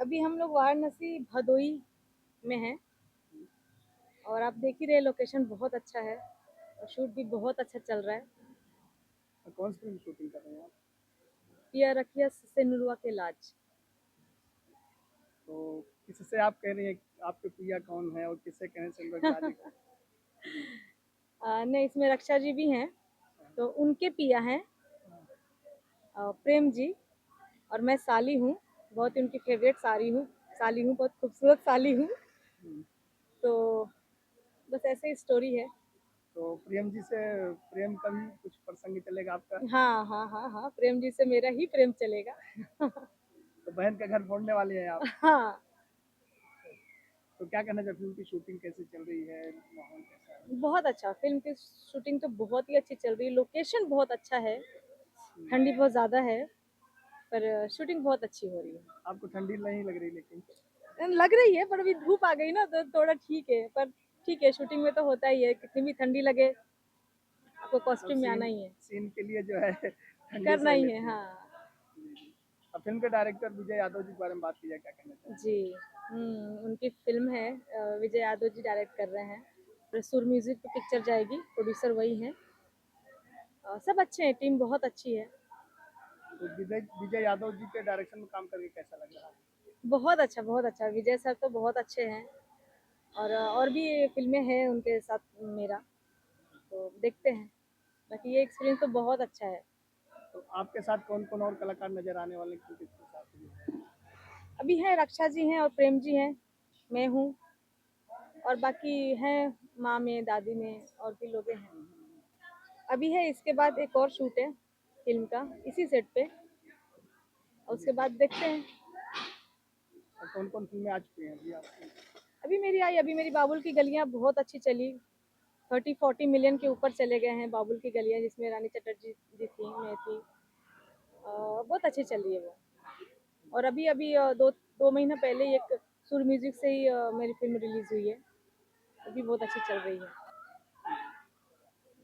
अभी हम लोग वाराणसी भदोई में हैं और आप देख ही रहे लोकेशन बहुत अच्छा है और शूट भी बहुत अच्छा चल रहा है। कौन सी फिल्म शूटिंग कर रहे हैं आप? पिया रखिया से नुरवा के लाज। तो किससे आप कह रही हैं कि आपके प्रिया कौन है और किससे कहने से लोग राजी? जी। नहीं, इसमें रक्षा जी भी हैं, तो उनके पिया हैं प्रेम जी, और मैं साली हूँ, बहुत ही उनकी फेवरेट साली हूँ, बहुत खूबसूरत साली हूँ। हम्म, तो बस ऐसे ही स्टोरी है। तो प्रेम जी से प्रेम का भी कुछ प्रसंग चलेगा आपका? हाँ हाँ हाँ हाँ, प्रेम जी से मेरा ही प्रेम चलेगा। तो बहन का घर फोड़ने वाले हैं आप? हाँ, तो क्या कहना चाहिए, फिल्म की शूटिंग कैसी चल रही है, माहौल कैसा है? बहुत अच्छा, फिल्म की शूटिंग तो बहुत ही अच्छी चल रही है, लोकेशन बहुत अच्छा है, हम्म, ठंडी बहुत ज़्यादा है, पर शूटिंग बहुत अच्छी हो रही आपको ठंडी नहीं लग रही लेकिन? है। लग रही है, पर अभी धूप आ गई ना तो थोड़ा ठीक है, पर ठीक है, शूटिंग में तो होता ही है, कितनी भी ठंडी लगे आपको मतलब कॉस्ट्यूम में आना सीन ही है, सीन के लिए जो है ठंडी करना सह ही है। लेती है। हाँ जी, जी। अब फिल्म के डायरेक्टर विजय यादव जी के बारे में बात की जाए, क्या कहना जी। चाहेंगे? उनकी फिल्म है, विजय यादव जी डायरेक्ट कर रहे हैं और सुर म्यूजिक पे पिक्चर जाएगी, प्रोड्यूसर वही हैं। सब अच्छे हैं, टीम बहुत अच्छी है। तो विजय विजय यादव जी के डायरेक्शन में काम करके कैसा लग रहा है? बहुत अच्छा, बहुत अच्छा, विजय सर तो बहुत अच्छे हैं और भी फिल्में हैं उनके साथ मेरा, तो देखते हैं। बाकी ये एक्सपीरियंस तो बहुत अच्छा है। तो आपके साथ कौन कौन और कलाकार नजर आने वाले हैं फिल्म के साथ में? अभी हैं रक्षा जी हैं और प्रेम जी हैं, मैं हूँ, और बाकी हैं माँ में, दादी में, और भी लोग हैं। अभी है, इसके बाद एक और शूट है फिल्म का इसी सेट पे, और उसके बाद देखते हैं। और कौन कौन फिल्में आ चुकी हैं अभी आपकी? अभी मेरी बाबुल की गलियां बहुत अच्छी चली, 30-40 मिलियन के ऊपर चले गए हैं बाबुल की गलियां, जिसमें रानी चटर्जी जी थी, मैं थी। बहुत अच्छी चल रही है वो। और अभी अभी दो दो महीना पहले ही एक सुर म्यूजिक से ही मेरी फिल्म रिलीज हुई है, अभी बहुत अच्छी चल रही है।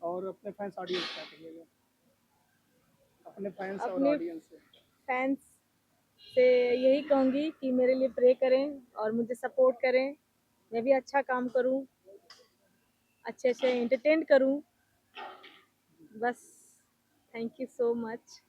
और अपने फैंस ऑडियंस क्या कहिएगा, अपने फैंस और अपने ऑडियंस से? फैंस से यही कहूँगी कि मेरे लिए प्रे करें और मुझे सपोर्ट करें, मैं भी अच्छा काम करूँ, अच्छे अच्छे एंटरटेन करूँ, बस। Thank you so much.